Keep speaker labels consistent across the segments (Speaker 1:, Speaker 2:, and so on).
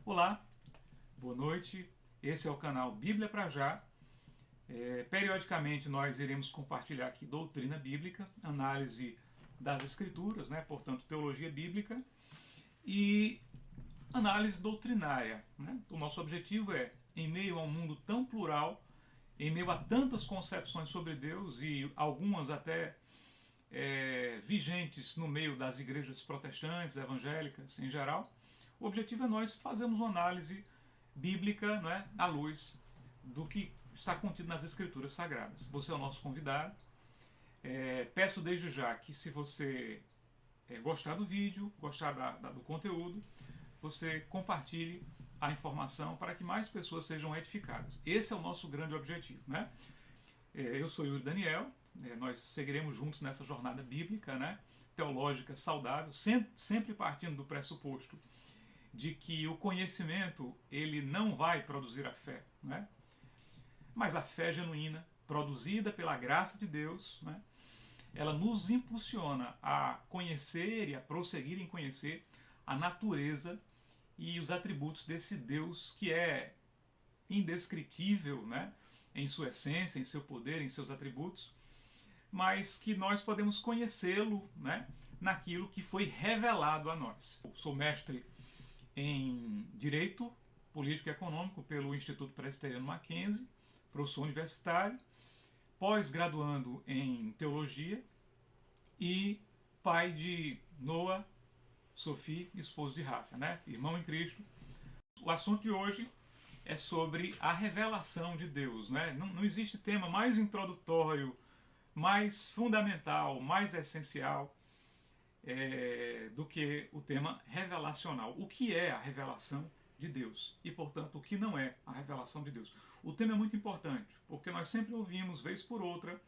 Speaker 1: Olá, boa noite. Esse é o canal Bíblia para Já. Periodicamente nós iremos compartilhar aqui doutrina bíblica, análise das escrituras, né? Portanto, teologia bíblica e análise doutrinária, né? O nosso objetivo é, em meio a um mundo tão plural, em meio a tantas concepções sobre Deus e algumas até vigentes no meio das igrejas protestantes, evangélicas em geral, o objetivo é nós fazermos uma análise bíblica, né, à luz do que está contido nas Escrituras Sagradas. Você é o nosso convidado. Peço desde já que, se você gostar do vídeo, gostar do conteúdo, você compartilhe a informação para que mais pessoas sejam edificadas. Esse é o nosso grande objetivo, né? Eu sou Yuri Daniel, nós seguiremos juntos nessa jornada bíblica, né, teológica saudável, sempre partindo do pressuposto de que o conhecimento ele não vai produzir a fé, né? Mas a fé genuína, produzida pela graça de Deus, né, ela nos impulsiona a conhecer e a prosseguir em conhecer a natureza e os atributos desse Deus que é indescritível, né, em sua essência, em seu poder, em seus atributos, mas que nós podemos conhecê-lo, né, naquilo que foi revelado a nós. Eu sou mestre em Direito Político e Econômico pelo Instituto Presbiteriano Mackenzie, professor universitário, pós-graduando em Teologia e pai de Noah, Sophie, esposo de Rafa, né? Irmão em Cristo. O assunto de hoje é sobre a revelação de Deus, né? Não existe tema mais introdutório, mais fundamental, mais essencial do que o tema revelacional. O que é a revelação de Deus? E, portanto, o que não é a revelação de Deus? O tema é muito importante, porque nós sempre ouvimos, vez por outra,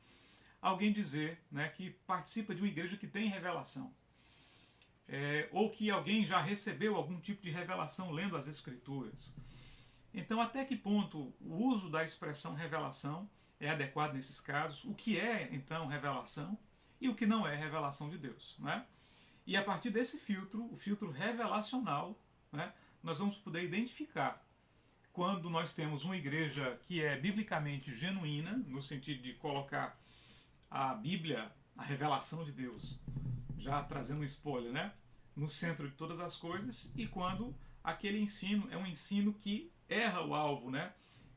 Speaker 1: alguém dizer, né, que participa de uma igreja que tem revelação. Ou que alguém já recebeu algum tipo de revelação lendo as Escrituras. Então, até que ponto o uso da expressão revelação é adequado nesses casos? O que é, então, revelação e o que não é revelação de Deus, né? E a partir desse filtro, o filtro revelacional, né, nós vamos poder identificar quando nós temos uma igreja que é biblicamente genuína, no sentido de colocar a Bíblia, a revelação de Deus, já trazendo um spoiler, né, no centro de todas as coisas, e quando aquele ensino é um ensino que erra o alvo, né,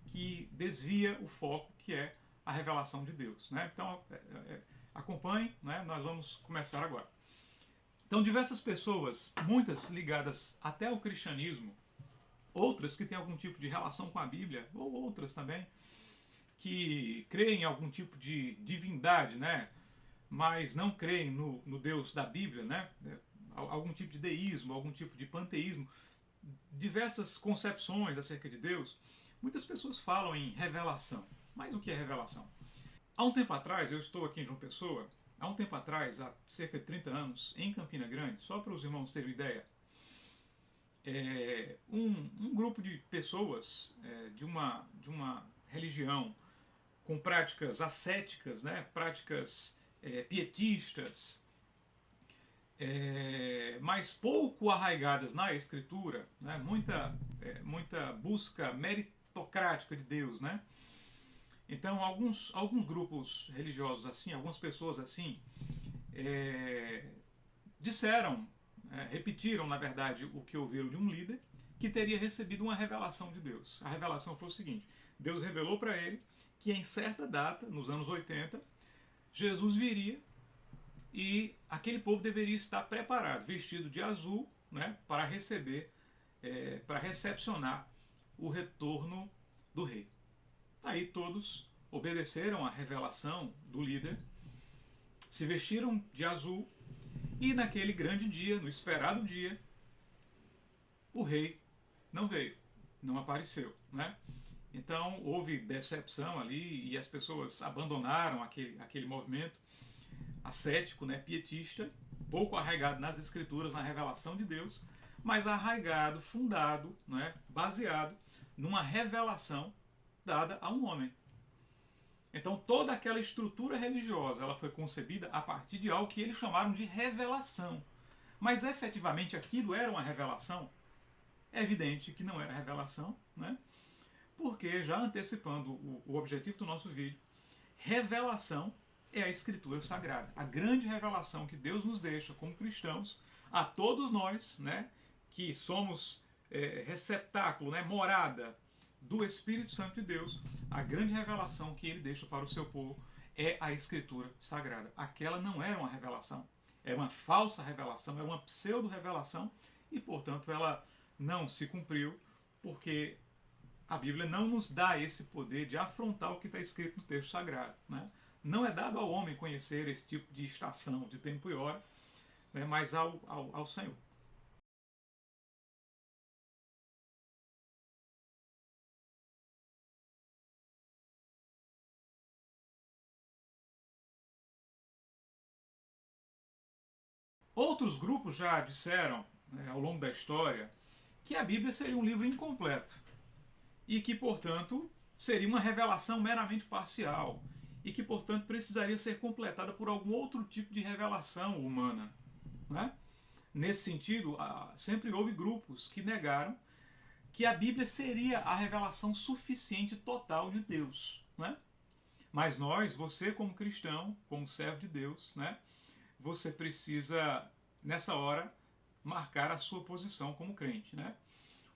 Speaker 1: que desvia o foco, que é a revelação de Deus, né? Então, acompanhe, né, nós vamos começar agora. Então, diversas pessoas, muitas ligadas até ao cristianismo, outras que têm algum tipo de relação com a Bíblia, ou outras também, que creem em algum tipo de divindade, né, mas não creem no Deus da Bíblia, né, algum tipo de deísmo, algum tipo de panteísmo, diversas concepções acerca de Deus, muitas pessoas falam em revelação. Mas o que é revelação? Há um tempo atrás, eu estou aqui em João Pessoa, há um tempo atrás, há cerca de 30 anos, em Campina Grande, só para os irmãos terem ideia, um grupo de pessoas de uma religião com práticas ascéticas, né, práticas pietistas, mas pouco arraigadas na Escritura, né, muita busca meritocrática de Deus, né? Então, alguns grupos religiosos assim, algumas pessoas assim, disseram, repetiram, na verdade, o que ouviram de um líder que teria recebido uma revelação de Deus. A revelação foi o seguinte: Deus revelou para ele que em certa data, nos anos 80, Jesus viria e aquele povo deveria estar preparado, vestido de azul, né, para receber, para recepcionar o retorno do rei. Aí todos obedeceram à revelação do líder, se vestiram de azul e naquele grande dia, no esperado dia, o rei não veio, não apareceu, né? Então houve decepção ali e as pessoas abandonaram aquele movimento ascético, né, pietista, pouco arraigado nas Escrituras, na revelação de Deus, mas arraigado, fundado, né, baseado numa revelação dada a um homem. Então toda aquela estrutura religiosa ela foi concebida a partir de algo que eles chamaram de revelação. Mas efetivamente aquilo era uma revelação? É evidente que não era revelação, né? Porque, já antecipando o objetivo do nosso vídeo, revelação é a Escritura Sagrada. A grande revelação que Deus nos deixa como cristãos, a todos nós, né, que somos receptáculo, né, morada do Espírito Santo de Deus, a grande revelação que ele deixa para o seu povo é a Escritura Sagrada. Aquela não era uma revelação, é uma falsa revelação, é uma pseudo-revelação e, portanto, ela não se cumpriu, porque a Bíblia não nos dá esse poder de afrontar o que está escrito no texto sagrado, né? Não é dado ao homem conhecer esse tipo de estação, de tempo e hora, né, mas ao Senhor. Outros grupos já disseram, né, ao longo da história, que a Bíblia seria um livro incompleto e que, portanto, seria uma revelação meramente parcial e que, portanto, precisaria ser completada por algum outro tipo de revelação humana, né? Nesse sentido, sempre houve grupos que negaram que a Bíblia seria a revelação suficiente total de Deus, né? Mas nós, você como cristão, como servo de Deus, né, você precisa, nessa hora, marcar a sua posição como crente, né?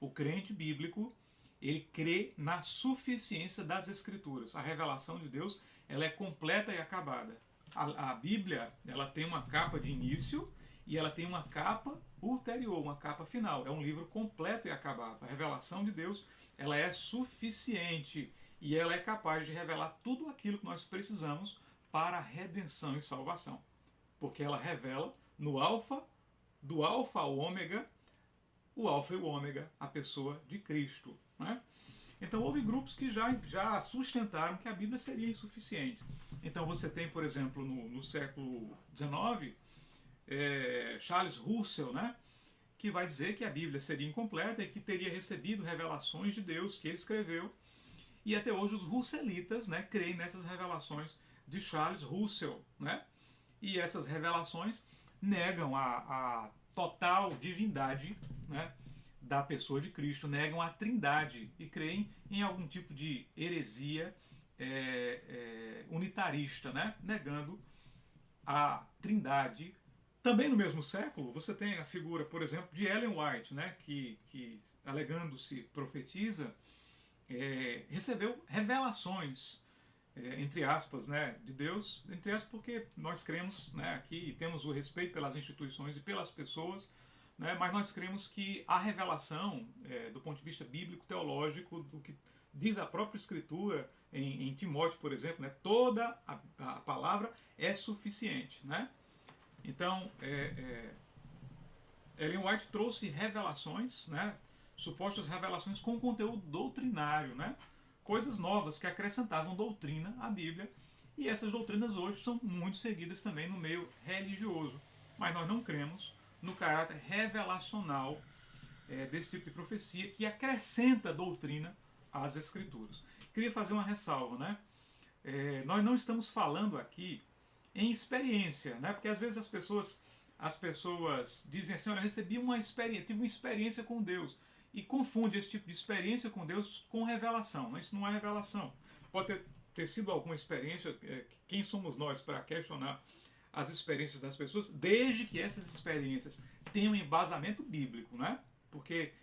Speaker 1: O crente bíblico, ele crê na suficiência das Escrituras. A revelação de Deus, ela é completa e acabada. A Bíblia, ela tem uma capa de início e ela tem uma capa ulterior, uma capa final. É um livro completo e acabado. A revelação de Deus, ela é suficiente e ela é capaz de revelar tudo aquilo que nós precisamos para a redenção e salvação. Porque ela revela no alfa, do alfa ao ômega, o alfa e o ômega, a pessoa de Cristo, né? Então houve grupos que já sustentaram que a Bíblia seria insuficiente. Então você tem, por exemplo, no século XIX, Charles Russell, né, que vai dizer que a Bíblia seria incompleta e que teria recebido revelações de Deus que ele escreveu. E até hoje os russelitas, né, creem nessas revelações de Charles Russell, né? E essas revelações negam a total divindade, né, da pessoa de Cristo, negam a trindade e creem em algum tipo de heresia unitarista, né, negando a trindade. Também no mesmo século, você tem a figura, por exemplo, de Ellen White, né, que alegando-se profetiza, recebeu revelações, entre aspas, né, de Deus, entre aspas porque nós cremos, né, aqui e temos o respeito pelas instituições e pelas pessoas, né, mas nós cremos que a revelação, do ponto de vista bíblico, teológico, do que diz a própria Escritura, em Timóteo, por exemplo, né, toda a palavra é suficiente, né? Então, Ellen White trouxe revelações, né, supostas revelações com conteúdo doutrinário, né, coisas novas que acrescentavam doutrina à Bíblia, e essas doutrinas hoje são muito seguidas também no meio religioso. Mas nós não cremos no caráter revelacional desse tipo de profecia que acrescenta doutrina às Escrituras. Queria fazer uma ressalva, né? Nós não estamos falando aqui em experiência, né? Porque às vezes as pessoas dizem assim, olha, recebi uma experiência, tive uma experiência com Deus, e confunde esse tipo de experiência com Deus com revelação. Mas isso não é revelação. Pode ter sido alguma experiência, quem somos nós para questionar as experiências das pessoas, desde que essas experiências tenham embasamento bíblico, né? Porque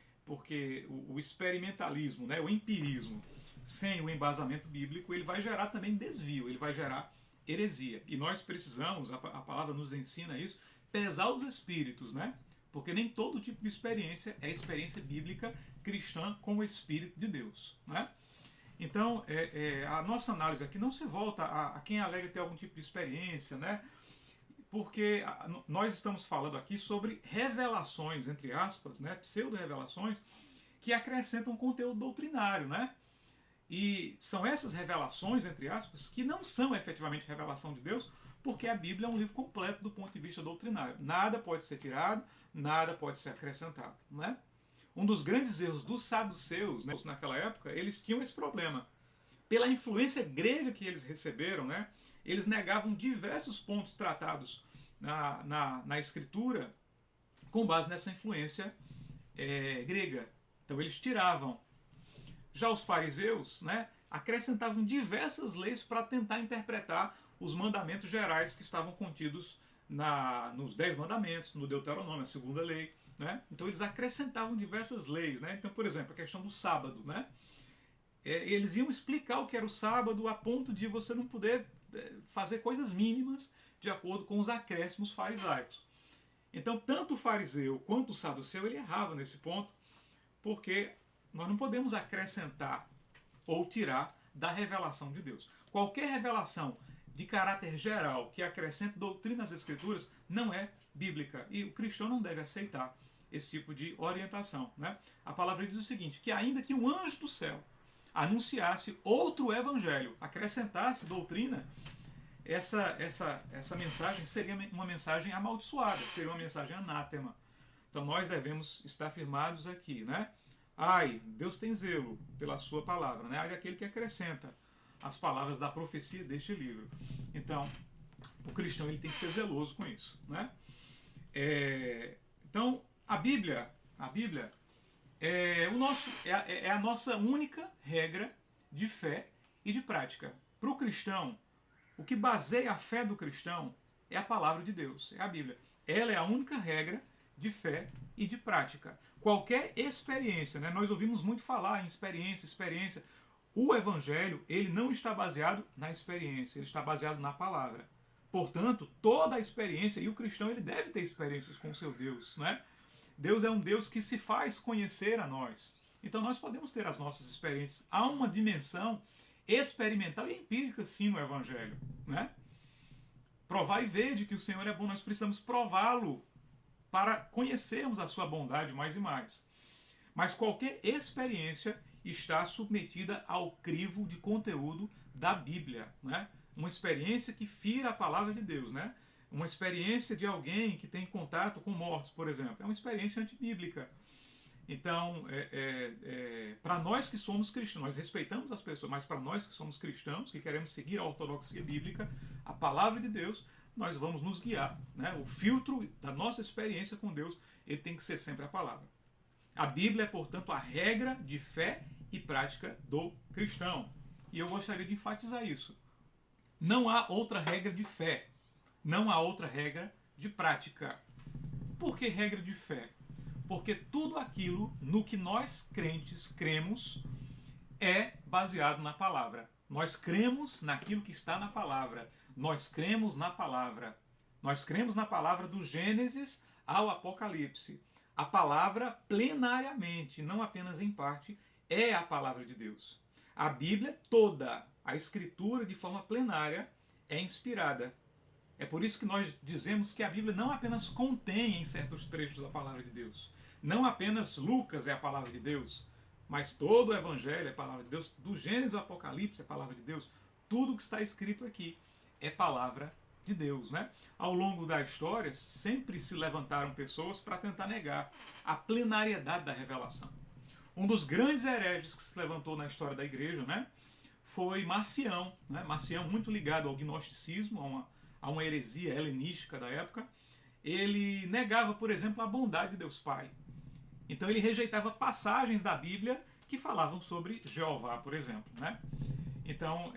Speaker 1: o experimentalismo, né, o empirismo, sem o embasamento bíblico, ele vai gerar também desvio, ele vai gerar heresia. E nós precisamos, a palavra nos ensina isso, pesar os espíritos, né? Porque nem todo tipo de experiência é experiência bíblica cristã com o Espírito de Deus, né? Então, a nossa análise aqui não se volta a quem alega ter algum tipo de experiência, né? Porque nós estamos falando aqui sobre revelações, entre aspas, né, pseudo-revelações, que acrescentam conteúdo doutrinário, né? E são essas revelações, entre aspas, que não são efetivamente revelação de Deus, porque a Bíblia é um livro completo do ponto de vista doutrinário. Nada pode ser tirado, nada pode ser acrescentado, né? Um dos grandes erros dos saduceus, né, naquela época, eles tinham esse problema. Pela influência grega que eles receberam, né, eles negavam diversos pontos tratados na Escritura com base nessa influência grega. Então eles tiravam. Já os fariseus, né, acrescentavam diversas leis para tentar interpretar os mandamentos gerais que estavam contidos nos 10 mandamentos, no Deuteronômio, a segunda lei. Né? Então eles acrescentavam diversas leis. Né? Então, por exemplo, a questão do sábado. Né? Eles iam explicar o que era o sábado a ponto de você não poder fazer coisas mínimas de acordo com os acréscimos farisaicos. Então, tanto o fariseu quanto o saduceu, ele errava nesse ponto, porque nós não podemos acrescentar ou tirar da revelação de Deus. Qualquer revelação de caráter geral que acrescente doutrina às Escrituras não é bíblica. E o cristão não deve aceitar esse tipo de orientação. Né? A palavra diz o seguinte, que ainda que um anjo do céu anunciasse outro evangelho, acrescentasse doutrina, essa mensagem seria uma mensagem amaldiçoada, seria uma mensagem anátema. Então nós devemos estar firmados aqui, né? Ai, Deus tem zelo pela sua palavra, né? Ai daquele que acrescenta as palavras da profecia deste livro. Então, o cristão ele tem que ser zeloso com isso, né? Então, a Bíblia é a nossa única regra de fé e de prática. Para o cristão, o que baseia a fé do cristão é a palavra de Deus, é a Bíblia. Ela é a única regra de fé e de prática. Qualquer experiência, né? Nós ouvimos muito falar em experiência. O Evangelho, ele não está baseado na experiência, ele está baseado na palavra. Portanto, toda a experiência, e o cristão ele deve ter experiências com o seu Deus, né? Deus é um Deus que se faz conhecer a nós. Então nós podemos ter as nossas experiências. Há uma dimensão experimental e empírica, sim, no Evangelho, né? Provar e ver de que o Senhor é bom, nós precisamos prová-lo para conhecermos a sua bondade mais e mais. Mas qualquer experiência está submetida ao crivo de conteúdo da Bíblia, né? Uma experiência que fira a palavra de Deus, né? Uma experiência de alguém que tem contato com mortos, por exemplo, é uma experiência antibíblica. Então, para nós que somos cristãos, nós respeitamos as pessoas, mas para nós que somos cristãos, que queremos seguir a ortodoxia bíblica, a palavra de Deus, nós vamos nos guiar. Né? O filtro da nossa experiência com Deus, ele tem que ser sempre a palavra. A Bíblia é, portanto, a regra de fé e prática do cristão. E eu gostaria de enfatizar isso. Não há outra regra de fé. Não há outra regra de prática. Por que regra de fé? Porque tudo aquilo no que nós crentes cremos é baseado na palavra. Nós cremos naquilo que está na palavra. Nós cremos na palavra. Nós cremos na palavra do Gênesis ao Apocalipse. A palavra plenariamente, não apenas em parte, é a palavra de Deus. A Bíblia toda, a Escritura de forma plenária, é inspirada. É por isso que nós dizemos que a Bíblia não apenas contém em certos trechos a palavra de Deus. Não apenas Lucas é a palavra de Deus, mas todo o Evangelho é a palavra de Deus. Do Gênesis ao Apocalipse é a palavra de Deus. Tudo que está escrito aqui é palavra de Deus. Né? Ao longo da história, sempre se levantaram pessoas para tentar negar a plenariedade da revelação. Um dos grandes hereges que se levantou na história da igreja, né, foi Marcião. Né? Marcião, muito ligado ao gnosticismo, a uma heresia helenística da época. Ele negava, por exemplo, a bondade de Deus Pai. Então ele rejeitava passagens da Bíblia que falavam sobre Jeová, por exemplo. Né? Então,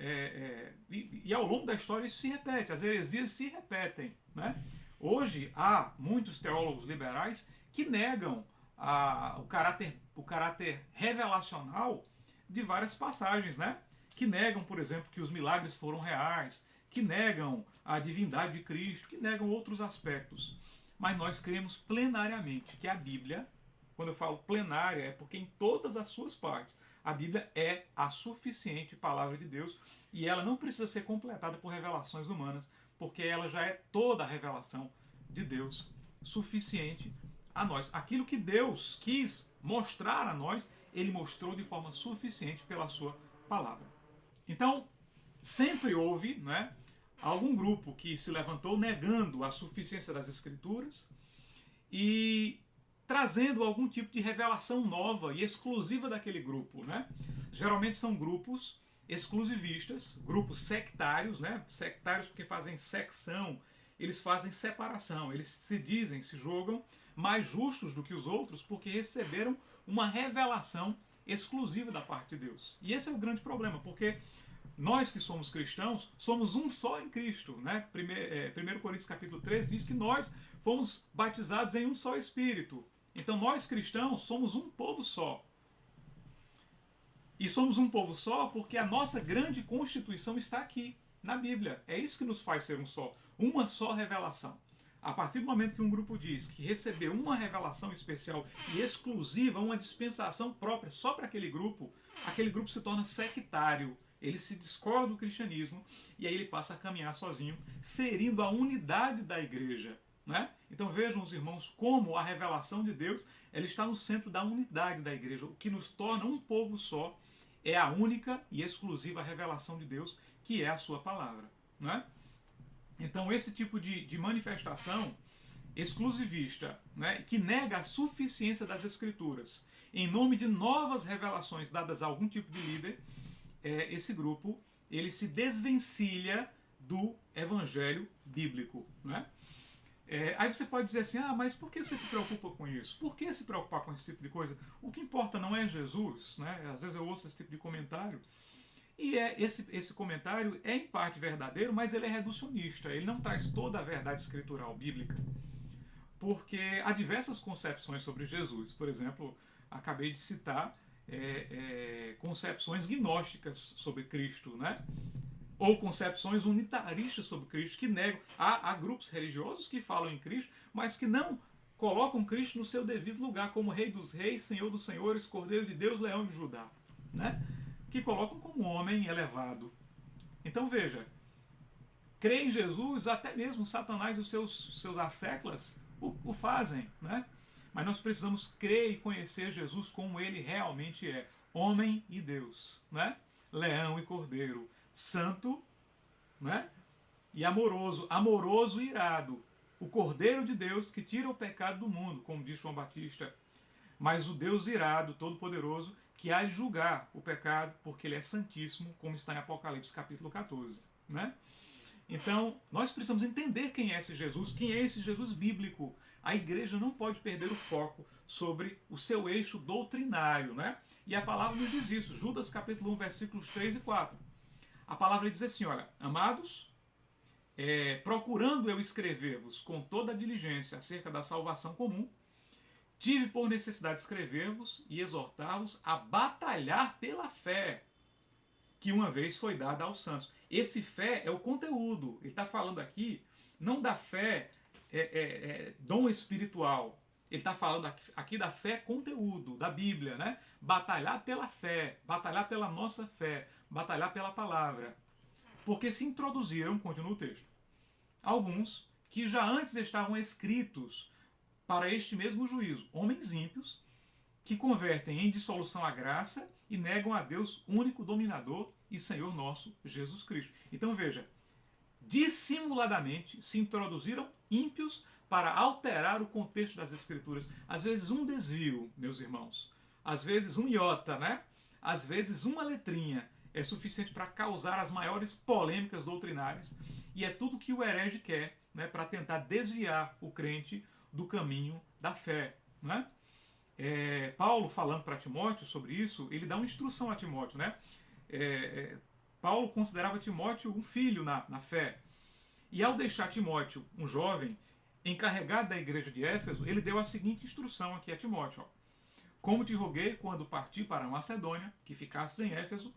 Speaker 1: e ao longo da história isso se repete, as heresias se repetem. Né? Hoje há muitos teólogos liberais que negam o caráter revelacional de várias passagens, né? Que negam, por exemplo, que os milagres foram reais, que negam a divindade de Cristo, que negam outros aspectos. Mas nós cremos plenariamente que a Bíblia, quando eu falo plenária, é porque em todas as suas partes, a Bíblia é a suficiente palavra de Deus e ela não precisa ser completada por revelações humanas, porque ela já é toda a revelação de Deus suficiente a nós. Aquilo que Deus quis mostrar a nós, ele mostrou de forma suficiente pela sua palavra. Então, sempre houve, né, algum grupo que se levantou negando a suficiência das Escrituras e trazendo algum tipo de revelação nova e exclusiva daquele grupo. Né? Geralmente são grupos exclusivistas, grupos sectários, né? Sectários porque fazem secção, eles fazem separação, eles se dizem, se jogam mais justos do que os outros porque receberam uma revelação exclusiva da parte de Deus. E esse é o grande problema, porque nós que somos cristãos, somos um só em Cristo. Né? 1 Coríntios capítulo 3 diz que nós fomos batizados em um só Espírito. Então nós cristãos somos um povo só. E somos um povo só porque a nossa grande constituição está aqui, na Bíblia. É isso que nos faz ser um só. Uma só revelação. A partir do momento que um grupo diz que recebeu uma revelação especial e exclusiva, uma dispensação própria só para aquele grupo se torna sectário. Ele se descola do cristianismo e aí ele passa a caminhar sozinho, ferindo a unidade da igreja. Né? Então vejam os irmãos como a revelação de Deus ela está no centro da unidade da igreja. O que nos torna um povo só é a única e exclusiva revelação de Deus, que é a sua palavra. Né? Então esse tipo de manifestação exclusivista, né, que nega a suficiência das Escrituras em nome de novas revelações dadas a algum tipo de líder, esse grupo ele se desvencilha do evangelho bíblico. Né? Aí você pode dizer assim, mas por que você se preocupa com isso? Por que se preocupar com esse tipo de coisa? O que importa não é Jesus, né? Às vezes eu ouço esse tipo de comentário, e esse comentário é em parte verdadeiro, mas ele é reducionista, ele não traz toda a verdade escritural bíblica, porque há diversas concepções sobre Jesus. Por exemplo, acabei de citar concepções gnósticas sobre Cristo, né? Ou concepções unitaristas sobre Cristo, que negam. Há grupos religiosos que falam em Cristo, mas que não colocam Cristo no seu devido lugar, como Rei dos Reis, Senhor dos Senhores, Cordeiro de Deus, Leão de Judá. Né? Que colocam como homem elevado. Então veja, crer em Jesus, até mesmo Satanás e os seus asseclas o fazem. Né? Mas nós precisamos crer e conhecer Jesus como ele realmente é. Homem e Deus. Né? Leão e Cordeiro. Santo, né? E amoroso e irado. O Cordeiro de Deus que tira o pecado do mundo, como diz João Batista. Mas o Deus irado, todo-poderoso, que há de julgar o pecado, porque ele é santíssimo, como está em Apocalipse capítulo 14. Né? Então, nós precisamos entender quem é esse Jesus bíblico. A igreja não pode perder o foco sobre o seu eixo doutrinário. Né? E a palavra nos diz isso, Judas capítulo 1, versículos 3 e 4. A palavra diz assim, olha, amados, procurando eu escrever-vos com toda a diligência acerca da salvação comum, tive por necessidade escrever-vos e exortar-vos a batalhar pela fé que uma vez foi dada aos santos. Esse fé é o conteúdo. Ele está falando aqui, não da fé dom espiritual. Ele está falando aqui da fé conteúdo, da Bíblia, né? Batalhar pela fé, batalhar pela nossa fé, batalhar pela palavra. Porque se introduziram, continua o texto, alguns que já antes estavam escritos para este mesmo juízo, homens ímpios, que convertem em dissolução a graça e negam a Deus, único dominador e Senhor nosso, Jesus Cristo. Então veja, dissimuladamente se introduziram ímpios para alterar o contexto das Escrituras. Às vezes um desvio, meus irmãos, às vezes um iota, né? Às vezes uma letrinha é suficiente para causar as maiores polêmicas doutrinárias, e é tudo que o herege quer, né, para tentar desviar o crente do caminho da fé. Né? Paulo, falando para Timóteo sobre isso, ele dá uma instrução a Timóteo. Né? Paulo considerava Timóteo um filho na fé. E ao deixar Timóteo, um jovem, encarregado da igreja de Éfeso, ele deu a seguinte instrução aqui a Timóteo. Ó. Como te roguei quando parti para a Macedônia, que ficasses em Éfeso,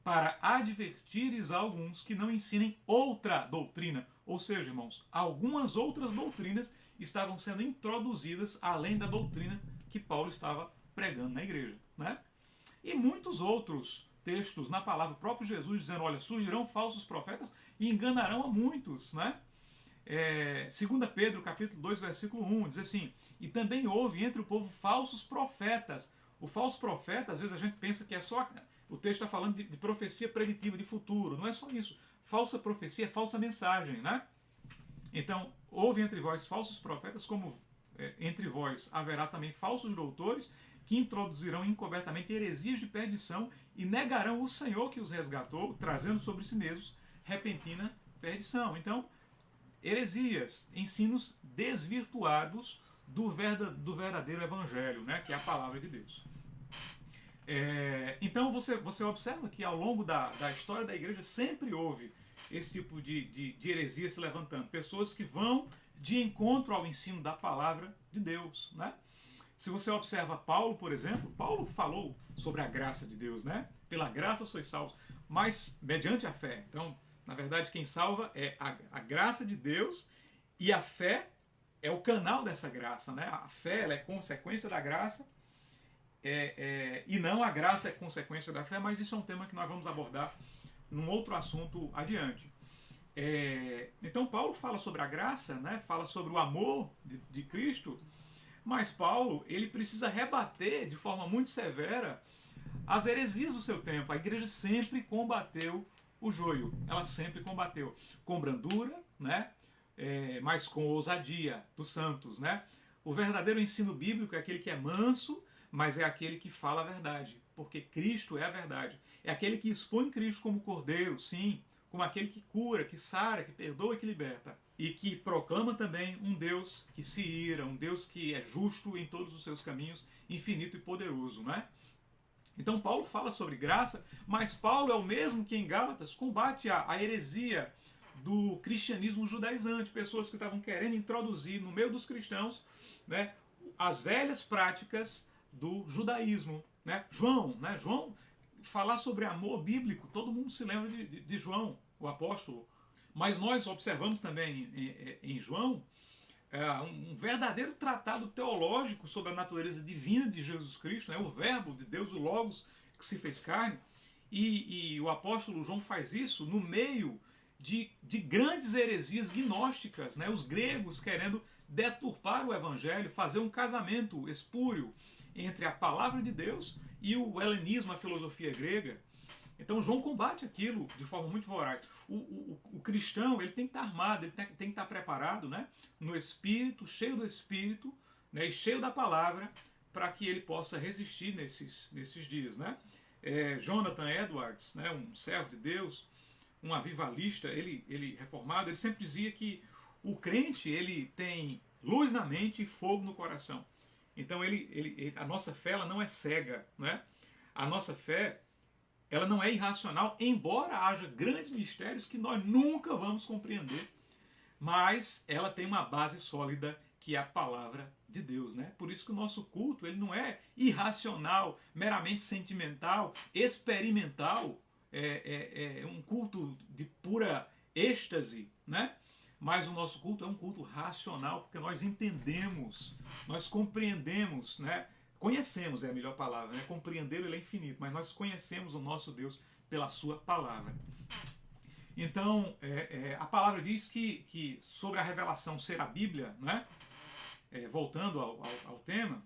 Speaker 1: para advertires a alguns que não ensinem outra doutrina. Ou seja, irmãos, algumas outras doutrinas estavam sendo introduzidas além da doutrina que Paulo estava pregando na igreja. Né? E muitos outros textos na palavra, o próprio Jesus dizendo, olha, surgirão falsos profetas e enganarão a muitos. Né? 2 Pedro, capítulo 2, versículo 1, diz assim, e também houve entre o povo falsos profetas. O falso profeta, às vezes a gente pensa que é só... O texto está falando de profecia preditiva, de futuro. Não é só isso. Falsa profecia é falsa mensagem, né? Então, houve entre vós falsos profetas, como entre vós haverá também falsos doutores, que introduzirão encobertamente heresias de perdição e negarão o Senhor que os resgatou, trazendo sobre si mesmos repentina perdição. Então, heresias, ensinos desvirtuados do verdadeiro evangelho, né, que é a palavra de Deus. Então você observa que ao longo da história da igreja sempre houve esse tipo de heresia se levantando. Pessoas que vão de encontro ao ensino da palavra de Deus, né? Se você observa Paulo, por exemplo, Paulo falou sobre a graça de Deus, né? Pela graça sois salvos, mas mediante a fé. Então, na verdade, quem salva é a graça de Deus, e a fé é o canal dessa graça, né? A fé ela é consequência da graça, e não a graça é consequência da fé, mas isso é um tema que nós vamos abordar num outro assunto adiante. Então Paulo fala sobre a graça, né? Fala sobre o amor de Cristo, mas Paulo ele precisa rebater de forma muito severa as heresias do seu tempo. A igreja sempre combateu o joio, ela sempre combateu com brandura, né? Mas com ousadia dos santos, né? O verdadeiro ensino bíblico é aquele que é manso, mas é aquele que fala a verdade, porque Cristo é a verdade. É aquele que expõe Cristo como cordeiro, sim, como aquele que cura, que sara, que perdoa e que liberta. E que proclama também um Deus que se ira, um Deus que é justo em todos os seus caminhos, infinito e poderoso, né? Então Paulo fala sobre graça, mas Paulo é o mesmo que em Gálatas combate a heresia do cristianismo judaizante, pessoas que estavam querendo introduzir no meio dos cristãos, né, as velhas práticas do judaísmo, né? João falar sobre amor bíblico, todo mundo se lembra de João, o apóstolo. Mas nós observamos também em João um verdadeiro tratado teológico sobre a natureza divina de Jesus Cristo, né? O verbo de Deus, o Logos, que se fez carne. E o apóstolo João faz isso no meio de grandes heresias gnósticas, né? Os gregos querendo deturpar o evangelho, fazer um casamento espúrio entre a palavra de Deus e o helenismo, a filosofia grega. Então João combate aquilo de forma muito voraz. O cristão ele tem que estar armado, ele tem que estar preparado, né, no Espírito, cheio do Espírito, né, e cheio da palavra, para que ele possa resistir nesses dias, né? Jonathan Edwards, né, um servo de Deus, um avivalista, ele reformado, ele sempre dizia que o crente ele tem luz na mente e fogo no coração. Então a nossa fé ela não é cega, né? A nossa fé ela não é irracional, embora haja grandes mistérios que nós nunca vamos compreender, mas ela tem uma base sólida que é a palavra de Deus, né? Por isso que o nosso culto ele não é irracional, meramente sentimental, experimental, é um culto de pura êxtase, né? Mas o nosso culto é um culto racional, porque nós entendemos, nós compreendemos, né? Conhecemos é a melhor palavra, né? Compreender ele é infinito, mas nós conhecemos o nosso Deus pela sua palavra. Então, a palavra diz que sobre a revelação ser a Bíblia, né? Voltando ao tema,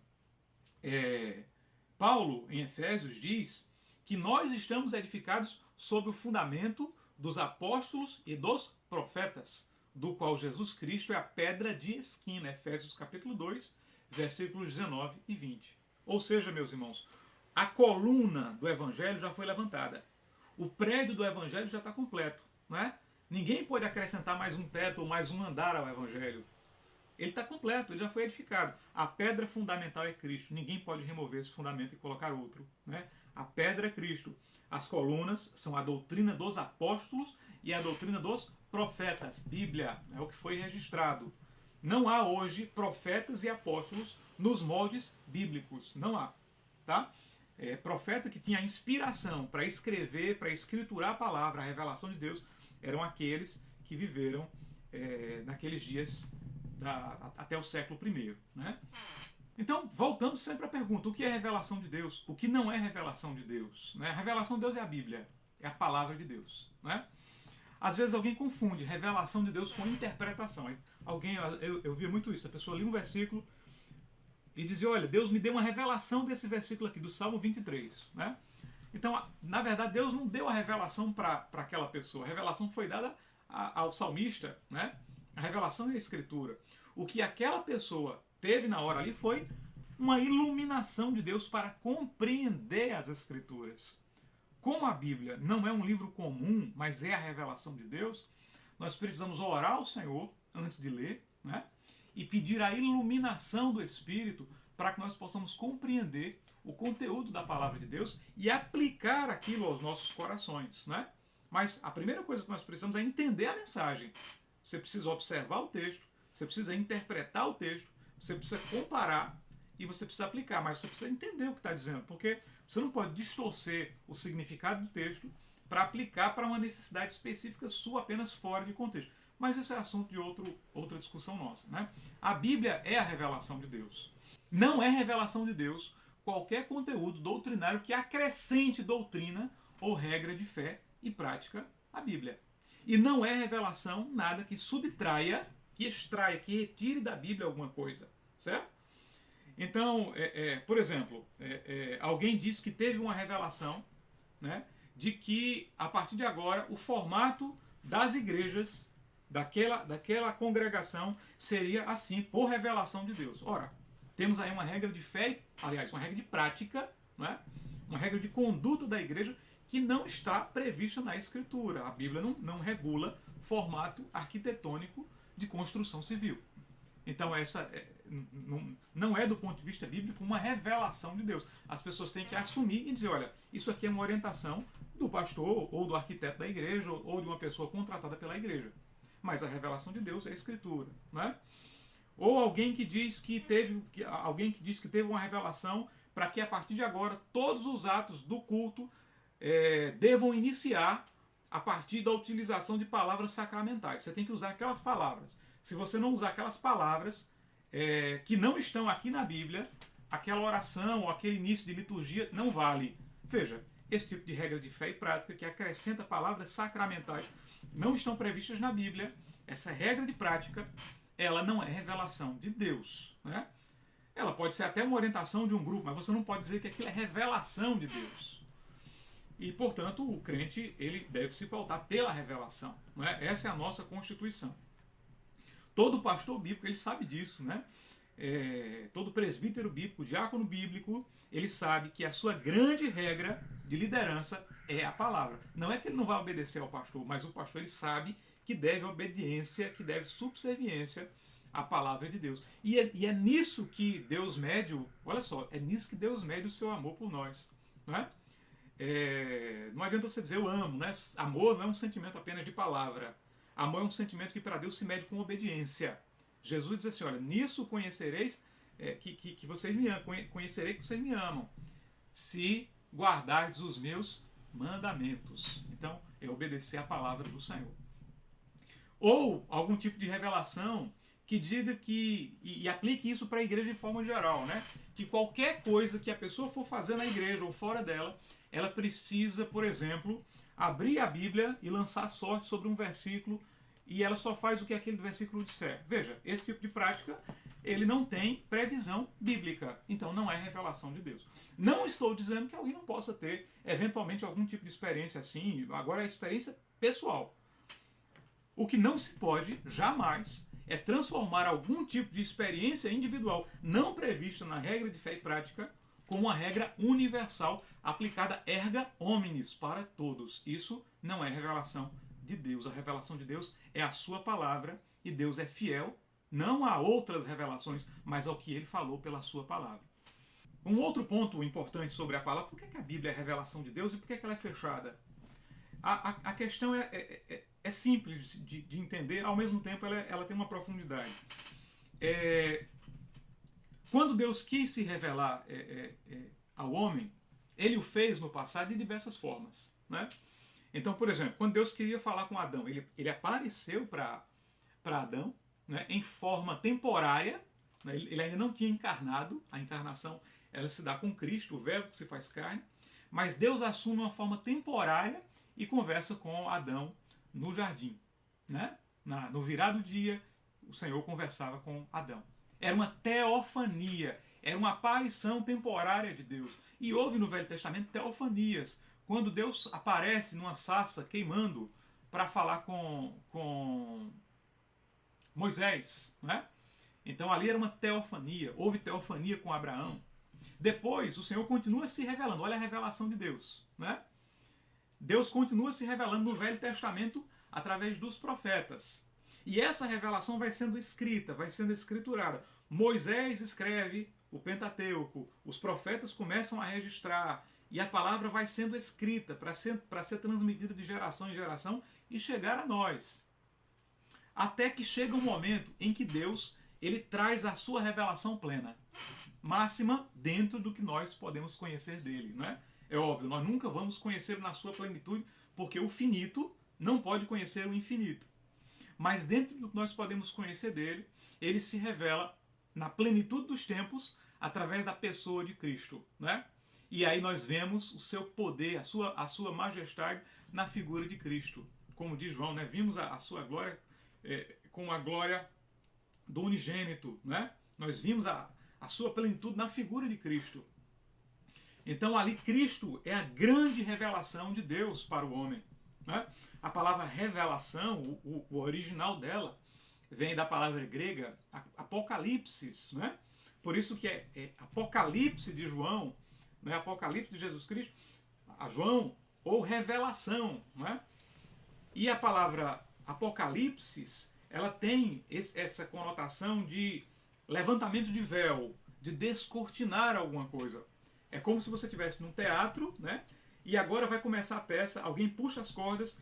Speaker 1: Paulo, em Efésios, diz que nós estamos edificados sobre o fundamento dos apóstolos e dos profetas, do qual Jesus Cristo é a pedra de esquina. Efésios capítulo 2, versículos 19 e 20. Ou seja, meus irmãos, a coluna do Evangelho já foi levantada. O prédio do Evangelho já está completo, não é? Ninguém pode acrescentar mais um teto ou mais um andar ao Evangelho. Ele está completo, ele já foi edificado. A pedra fundamental é Cristo. Ninguém pode remover esse fundamento e colocar outro, né? A pedra é Cristo. As colunas são a doutrina dos apóstolos e a doutrina dos profetas. Bíblia é o que foi registrado. Não há hoje profetas e apóstolos nos moldes bíblicos. Não há. Tá? Profeta que tinha inspiração para escrever, para escriturar a palavra, a revelação de Deus, eram aqueles que viveram naqueles dias até o século I. Né? Então, voltando sempre à pergunta, o que é revelação de Deus? O que não é revelação de Deus? Né? A revelação de Deus é a Bíblia, é a palavra de Deus. Né? Às vezes alguém confunde revelação de Deus com interpretação. Eu via muito isso, a pessoa lia um versículo e dizia, olha, Deus me deu uma revelação desse versículo aqui, do Salmo 23. Né? Então, na verdade, Deus não deu a revelação para aquela pessoa, a revelação foi dada ao salmista. Né? A revelação é a Escritura. O que aquela pessoa teve na hora ali foi uma iluminação de Deus para compreender as Escrituras. Como a Bíblia não é um livro comum, mas é a revelação de Deus, nós precisamos orar ao Senhor antes de ler, né? e pedir a iluminação do Espírito para que nós possamos compreender o conteúdo da palavra de Deus e aplicar aquilo aos nossos corações, né? Mas a primeira coisa que nós precisamos é entender a mensagem. Você precisa observar o texto, você precisa interpretar o texto, você precisa comparar e você precisa aplicar, mas você precisa entender o que está dizendo, porque você não pode distorcer o significado do texto para aplicar para uma necessidade específica sua apenas fora de contexto. Mas isso é assunto de outra discussão nossa, né? A Bíblia é a revelação de Deus. Não é revelação de Deus qualquer conteúdo doutrinário que acrescente doutrina ou regra de fé e prática à Bíblia. E não é revelação nada que subtraia, que extraia, que retire da Bíblia alguma coisa, certo? Então, por exemplo, alguém disse que teve uma revelação, né, de que a partir de agora o formato das igrejas daquela congregação seria assim, por revelação de Deus. Ora, temos aí uma regra de fé, aliás, uma regra de prática, né, uma regra de conduta da igreja que não está prevista na Escritura. A Bíblia não regula formato arquitetônico de construção civil. Então essa não é do ponto de vista bíblico uma revelação de Deus. As pessoas têm que assumir e dizer, olha, isso aqui é uma orientação do pastor ou do arquiteto da igreja ou de uma pessoa contratada pela igreja. Mas a revelação de Deus é a Escritura, né? Ou alguém que diz que teve uma revelação para que a partir de agora todos os atos do culto devam iniciar a partir da utilização de palavras sacramentais. Você tem que usar aquelas palavras. Se você não usar aquelas palavras que não estão aqui na Bíblia, aquela oração ou aquele início de liturgia não vale. Veja, esse tipo de regra de fé e prática que acrescenta palavras sacramentais não estão previstas na Bíblia. Essa regra de prática, ela não é revelação de Deus, né? Ela pode ser até uma orientação de um grupo, mas você não pode dizer que aquilo é revelação de Deus. E, portanto, o crente ele deve se pautar pela revelação, não é? Essa é a nossa Constituição. Todo pastor bíblico ele sabe disso, né? Todo presbítero bíblico, diácono bíblico, ele sabe que a sua grande regra de liderança é a palavra. Não é que ele não vai obedecer ao pastor, mas o pastor ele sabe que deve obediência, que deve subserviência à palavra de Deus. E é nisso que Deus mede, olha só, é nisso que Deus mede o seu amor por nós, não é? Não adianta você dizer eu amo, né? Amor não é um sentimento apenas de palavra. Amor é um sentimento que para Deus se mede com obediência. Jesus diz assim, olha, nisso conhecereis que vocês me amam, conhecerei que vocês me amam, se guardardes os meus mandamentos. Então, é obedecer a palavra do Senhor. Ou algum tipo de revelação que diga e aplique isso para a igreja de forma geral, né? Que qualquer coisa que a pessoa for fazer na igreja ou fora dela, ela precisa, por exemplo, abrir a Bíblia e lançar sorte sobre um versículo e ela só faz o que aquele versículo disser. Veja, esse tipo de prática, ele não tem previsão bíblica. Então não é revelação de Deus. Não estou dizendo que alguém não possa ter, eventualmente, algum tipo de experiência assim. Agora é experiência pessoal. O que não se pode, jamais, é transformar algum tipo de experiência individual não prevista na regra de fé e prática como uma regra universal aplicada erga omnes para todos. Isso não é revelação de Deus. A revelação de Deus é a sua palavra e Deus é fiel não a outras revelações, mas ao que ele falou pela sua palavra. Um outro ponto importante sobre a palavra, por que a Bíblia é a revelação de Deus e por que ela é fechada? A questão é simples de entender, ao mesmo tempo ela tem uma profundidade. Quando Deus quis se revelar ao homem, ele o fez no passado de diversas formas, né? Então, por exemplo, quando Deus queria falar com Adão, ele apareceu para Adão, né, em forma temporária, né? Ele ainda não tinha encarnado. A encarnação ela se dá com Cristo, o verbo que se faz carne, mas Deus assume uma forma temporária e conversa com Adão no jardim, né? No virar do dia, o Senhor conversava com Adão. Era uma teofania, era uma aparição temporária de Deus. E houve no Velho Testamento teofanias, quando Deus aparece numa sarça queimando para falar com Moisés, né? Então ali era uma teofania, houve teofania com Abraão. Depois o Senhor continua se revelando, olha a revelação de Deus, né? Deus continua se revelando no Velho Testamento através dos profetas. E essa revelação vai sendo escrita, vai sendo escriturada. Moisés escreve o Pentateuco, os profetas começam a registrar, e a palavra vai sendo escrita para ser transmitida de geração em geração e chegar a nós. Até que chega um momento em que Deus ele traz a sua revelação plena, máxima dentro do que nós podemos conhecer dele, não é? É óbvio, nós nunca vamos conhecê-lo na sua plenitude, porque o finito não pode conhecer o infinito. Mas dentro do que nós podemos conhecer dele, ele se revela na plenitude dos tempos através da pessoa de Cristo, né? E aí nós vemos o seu poder, a sua majestade na figura de Cristo. Como diz João, né? Vimos a sua glória com a glória do unigênito, né? Nós vimos a sua plenitude na figura de Cristo. Então ali Cristo é a grande revelação de Deus para o homem, né? A palavra revelação, o original dela, vem da palavra grega apocalipsis, né? Por isso que é Apocalipse de João, né? Apocalipse de Jesus Cristo, a João, ou revelação, né? E a palavra apocalipsis, ela tem essa conotação de levantamento de véu, de descortinar alguma coisa. É como se você estivesse num teatro, né? E agora vai começar a peça, alguém puxa as cordas,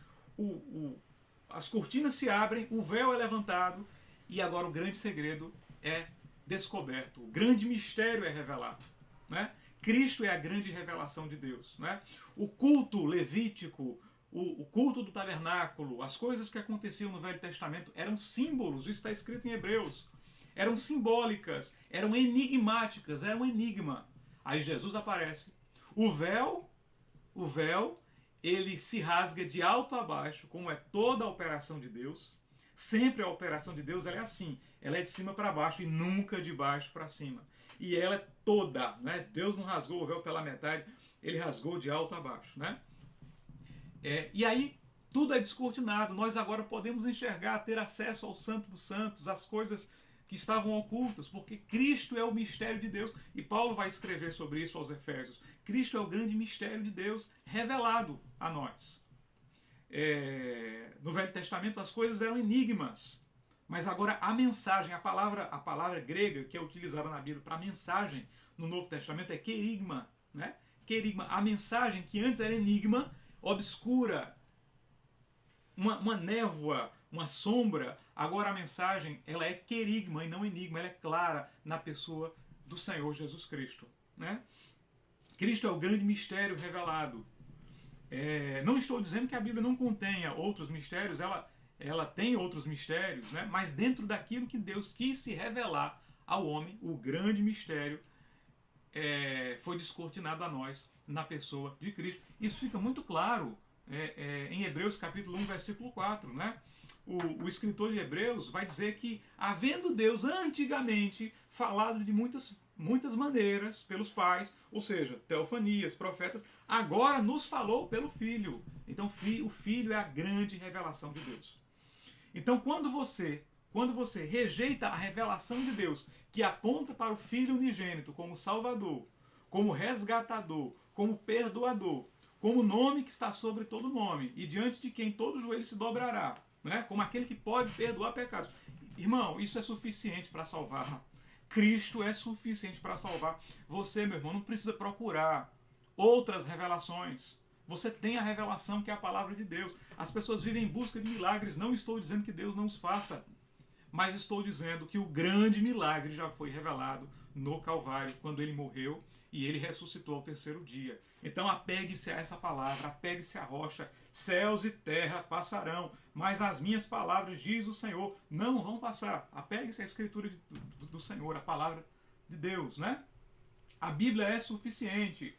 Speaker 1: as cortinas se abrem, o véu é levantado e agora o grande segredo é descoberto, o grande mistério é revelado, né? Cristo é a grande revelação de Deus, né? O culto levítico, o culto do tabernáculo, as coisas que aconteciam no Velho Testamento eram símbolos, isso está escrito em Hebreus, eram simbólicas, eram enigmáticas, era um enigma. Aí Jesus aparece, o véu, ele se rasga de alto a baixo, como é toda a operação de Deus. Sempre a operação de Deus ela é assim, ela é de cima para baixo e nunca de baixo para cima. E ela é toda, né? Deus não rasgou o véu pela metade, ele rasgou de alto a baixo, né? E aí tudo é descortinado, nós agora podemos enxergar, ter acesso ao Santo dos Santos, as coisas que estavam ocultas, porque Cristo é o mistério de Deus. E Paulo vai escrever sobre isso aos Efésios. Cristo é o grande mistério de Deus revelado a nós. No Velho Testamento as coisas eram enigmas, mas agora a mensagem, a palavra grega que é utilizada na Bíblia para mensagem no Novo Testamento é querigma, né? Querigma, a mensagem que antes era enigma, obscura, uma névoa, uma sombra, agora a mensagem ela é querigma e não enigma, ela é clara na pessoa do Senhor Jesus Cristo, né? Cristo é o grande mistério revelado. Não estou dizendo que a Bíblia não contenha outros mistérios, ela tem outros mistérios, né? Mas dentro daquilo que Deus quis se revelar ao homem, o grande mistério foi descortinado a nós na pessoa de Cristo. Isso fica muito claro em Hebreus capítulo 1, versículo 4, né? O escritor de Hebreus vai dizer que, havendo Deus antigamente falado de muitas maneiras pelos pais, ou seja, teofanias, profetas, agora nos falou pelo Filho. Então o Filho é a grande revelação de Deus. Então quando você rejeita a revelação de Deus, que aponta para o Filho unigênito como Salvador, como resgatador, como perdoador, como nome que está sobre todo nome, e diante de quem todo joelho se dobrará, né? Como aquele que pode perdoar pecados. Irmão, isso é suficiente para salvar. Cristo é suficiente para salvar. Você, meu irmão, não precisa procurar outras revelações. Você tem a revelação que é a palavra de Deus. As pessoas vivem em busca de milagres. Não estou dizendo que Deus não os faça, mas estou dizendo que o grande milagre já foi revelado no Calvário, quando ele morreu e ele ressuscitou ao terceiro dia. Então apegue-se a essa palavra, apegue-se à rocha. Céus e terra passarão, mas as minhas palavras, diz o Senhor, não vão passar. Apegue-se à escritura do Senhor, a palavra de Deus, né? A Bíblia é suficiente.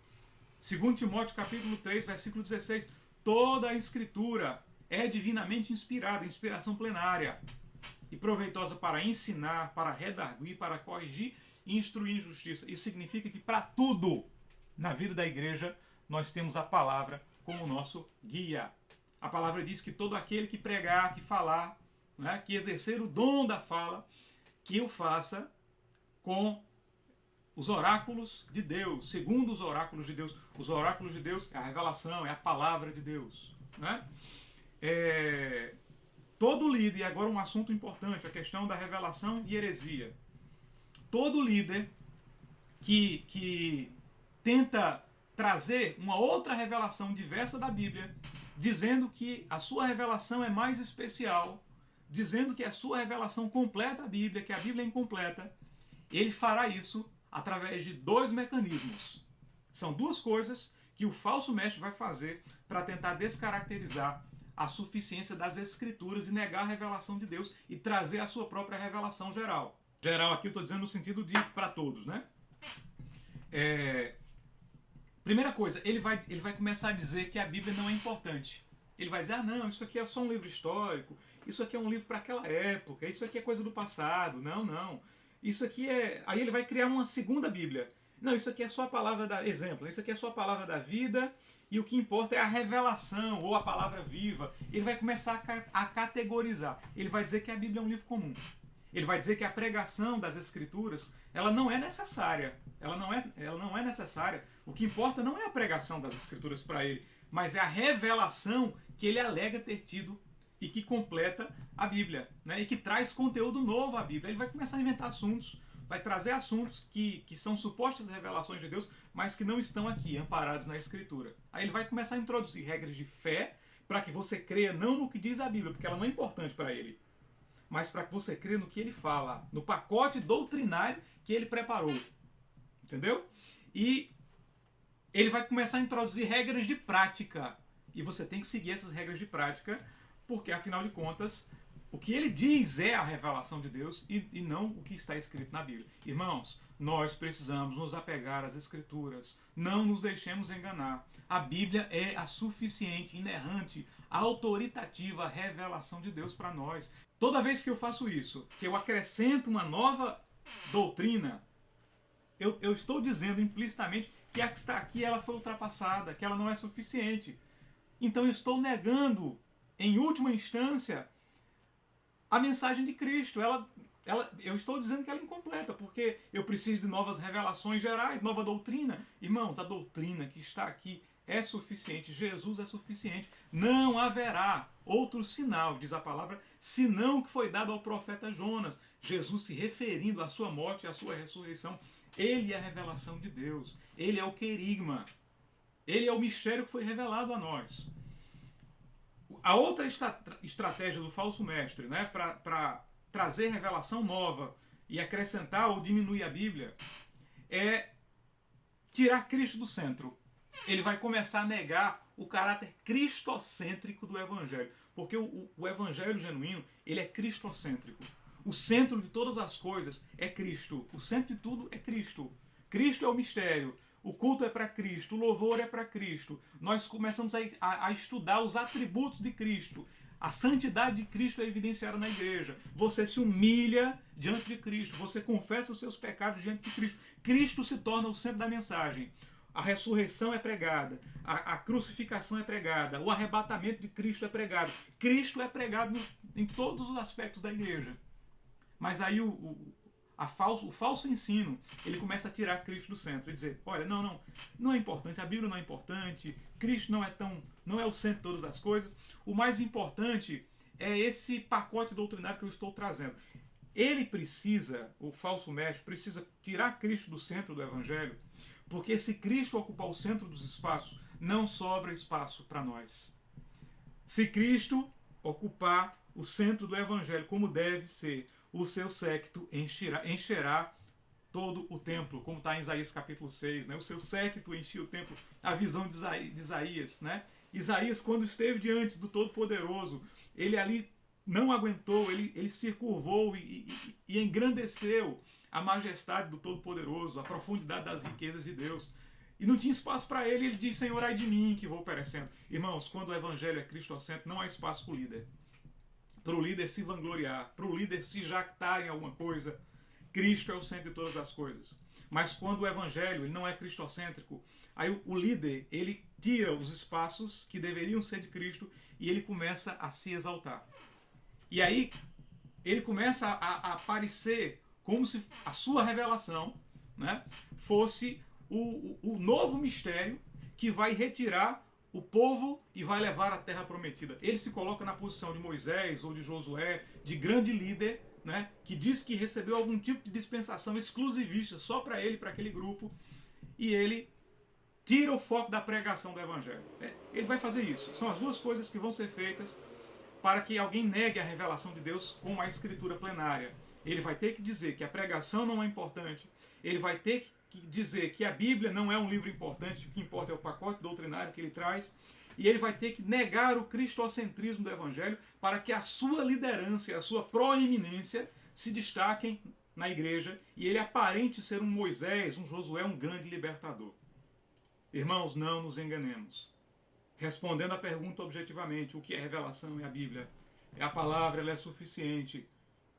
Speaker 1: 2 Timóteo capítulo 3, versículo 16, toda a escritura é divinamente inspirada, inspiração plenária, e proveitosa para ensinar, para redarguir, para corrigir e instruir em justiça. Isso significa que para tudo na vida da igreja nós temos a palavra como nosso guia. A palavra diz que todo aquele que pregar, que falar, né, que exercer o dom da fala, que o faça com os oráculos de Deus, segundo os oráculos de Deus. Os oráculos de Deus é a revelação, é a palavra de Deus, né? todo líder, e agora um assunto importante, a questão da revelação e heresia. Todo líder que tenta trazer uma outra revelação diversa da Bíblia, dizendo que a sua revelação é mais especial, dizendo que a sua revelação completa a Bíblia, que a Bíblia é incompleta, ele fará isso através de dois mecanismos. São duas coisas que o falso mestre vai fazer para tentar descaracterizar a suficiência das Escrituras e negar a revelação de Deus e trazer a sua própria revelação geral. Geral aqui eu estou dizendo no sentido de para todos, né? Primeira coisa, ele vai começar a dizer que a Bíblia não é importante. Ele vai dizer, não, isso aqui é só um livro histórico, isso aqui é um livro para aquela época, isso aqui é coisa do passado, não. Isso aqui é... Aí ele vai criar uma segunda Bíblia. Não, isso aqui é só a palavra da... Exemplo, isso aqui é só a palavra da vida e o que importa é a revelação ou a palavra viva. Ele vai começar a categorizar. Ele vai dizer que a Bíblia é um livro comum. Ele vai dizer que a pregação das Escrituras, ela não é necessária. Ela não é necessária. O que importa não é a pregação das Escrituras para ele, mas é a revelação que ele alega ter tido e que completa a Bíblia, né? E que traz conteúdo novo à Bíblia. Ele vai começar a inventar assuntos, vai trazer assuntos que são supostas revelações de Deus, mas que não estão aqui, amparados na Escritura. Aí ele vai começar a introduzir regras de fé para que você creia não no que diz a Bíblia, porque ela não é importante para ele, mas para que você creia no que ele fala, no pacote doutrinário que ele preparou. Entendeu? E ele vai começar a introduzir regras de prática. E você tem que seguir essas regras de prática, porque, afinal de contas, o que ele diz é a revelação de Deus e não o que está escrito na Bíblia. Irmãos, nós precisamos nos apegar às Escrituras. Não nos deixemos enganar. A Bíblia é a suficiente, inerrante, autoritativa revelação de Deus para nós. Toda vez que eu faço isso, que eu acrescento uma nova doutrina, eu estou dizendo implicitamente que a que está aqui ela foi ultrapassada, que ela não é suficiente. Então eu estou negando, em última instância, a mensagem de Cristo. Eu estou dizendo que ela é incompleta, porque eu preciso de novas revelações gerais, nova doutrina. Irmãos, a doutrina que está aqui é suficiente, Jesus é suficiente. Não haverá outro sinal, diz a palavra, senão o que foi dado ao profeta Jonas. Jesus se referindo à sua morte e à sua ressurreição. Ele é a revelação de Deus. Ele é o querigma. Ele é o mistério que foi revelado a nós. A outra estratégia do falso mestre, né, para trazer revelação nova e acrescentar ou diminuir a Bíblia, é tirar Cristo do centro. Ele vai começar a negar o caráter cristocêntrico do Evangelho. Porque o Evangelho genuíno, ele é cristocêntrico. O centro de todas as coisas é Cristo. O centro de tudo é Cristo. Cristo é o mistério. O culto é para Cristo. O louvor é para Cristo. Nós começamos a estudar os atributos de Cristo. A santidade de Cristo é evidenciada na igreja. Você se humilha diante de Cristo. Você confessa os seus pecados diante de Cristo. Cristo se torna o centro da mensagem. A ressurreição é pregada. A crucificação é pregada. O arrebatamento de Cristo é pregado. Cristo é pregado em todos os aspectos da igreja. Mas aí o falso ensino, ele começa a tirar Cristo do centro e dizer, olha, não é importante, a Bíblia não é importante, Cristo não é o centro de todas as coisas. O mais importante é esse pacote doutrinário que eu estou trazendo. Ele precisa, o falso mestre, precisa tirar Cristo do centro do Evangelho, porque se Cristo ocupar o centro dos espaços, não sobra espaço para nós. Se Cristo ocupar o centro do Evangelho como deve ser, o seu séquito encherá todo o templo, como está em Isaías capítulo 6. Né? O seu séquito enchia o templo, a visão de Isaías. Né? Isaías, quando esteve diante do Todo-Poderoso, ele ali não aguentou, ele se curvou e engrandeceu a majestade do Todo-Poderoso, a profundidade das riquezas de Deus. E não tinha espaço para ele, ele diz, Senhor, ai de mim que vou perecendo. Irmãos, quando o Evangelho é cristocêntrico, não há espaço para o líder. Para o líder se vangloriar, para o líder se jactar em alguma coisa. Cristo é o centro de todas as coisas. Mas quando o Evangelho ele não é cristocêntrico, aí o líder ele tira os espaços que deveriam ser de Cristo e ele começa a se exaltar. E aí ele começa a aparecer como se a sua revelação, né, fosse o novo mistério que vai retirar o povo e vai levar a terra prometida. Ele se coloca na posição de Moisés ou de Josué, de grande líder, né, que diz que recebeu algum tipo de dispensação exclusivista só para ele, para aquele grupo, e ele tira o foco da pregação do evangelho. Ele vai fazer isso. São as duas coisas que vão ser feitas para que alguém negue a revelação de Deus com a escritura plenária. Ele vai ter que dizer que a pregação não é importante, ele vai ter que dizer que a Bíblia não é um livro importante, o que importa é o pacote doutrinário que ele traz, e ele vai ter que negar o cristocentrismo do Evangelho para que a sua liderança e a sua proeminência se destaquem na igreja e ele aparente ser um Moisés, um Josué, um grande libertador. Irmãos, não nos enganemos. Respondendo à pergunta objetivamente, o que é revelação? É a Bíblia. É a palavra, ela é suficiente.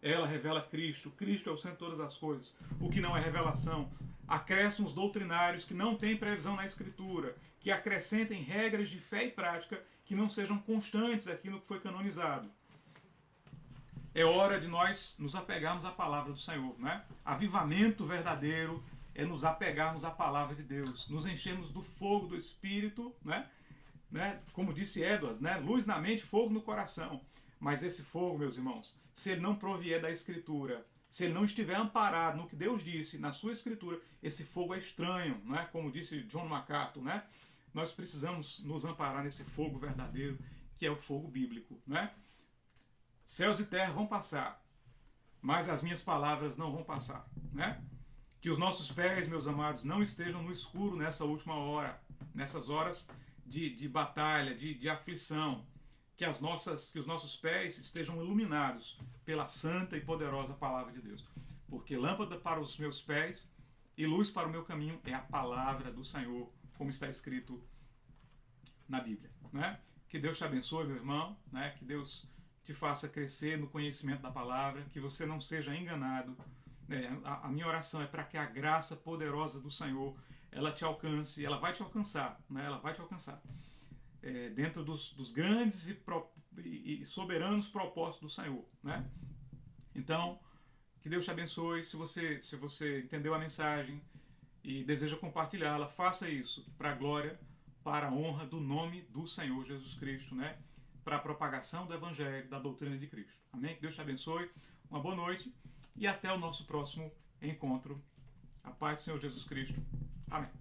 Speaker 1: Ela revela Cristo. Cristo é o centro de todas as coisas. O que não é revelação? Acréscimos doutrinários que não têm previsão na Escritura, que acrescentem regras de fé e prática que não sejam constantes aqui no que foi canonizado. É hora de nós nos apegarmos à palavra do Senhor, né? Avivamento verdadeiro é nos apegarmos à palavra de Deus, nos enchermos do fogo do Espírito, né? Como disse Edwards, né? Luz na mente, fogo no coração. Mas esse fogo, meus irmãos, se ele não provier da Escritura, se ele não estiver amparado no que Deus disse, na sua Escritura, esse fogo é estranho, né? Como disse John MacArthur, né? Nós precisamos nos amparar nesse fogo verdadeiro, que é o fogo bíblico, né? Céus e terra vão passar, mas as minhas palavras não vão passar, né? Que os nossos pés, meus amados, não estejam no escuro nessa última hora, nessas horas de batalha, de aflição, que os nossos pés estejam iluminados pela santa e poderosa palavra de Deus. Porque lâmpada para os meus pés e luz para o meu caminho é a palavra do Senhor, como está escrito na Bíblia, né? Que Deus te abençoe, meu irmão, né? Que Deus te faça crescer no conhecimento da palavra, que você não seja enganado. A minha oração é para que a graça poderosa do Senhor ela te alcance, ela vai te alcançar, né? Ela vai te alcançar. Dentro dos grandes e soberanos propósitos do Senhor, né? Então, que Deus te abençoe. Se você entendeu a mensagem e deseja compartilhá-la, faça isso para a glória, para a honra do nome do Senhor Jesus Cristo, né? Para a propagação do Evangelho, da doutrina de Cristo. Amém? Que Deus te abençoe. Uma boa noite e até o nosso próximo encontro. A paz do Senhor Jesus Cristo. Amém.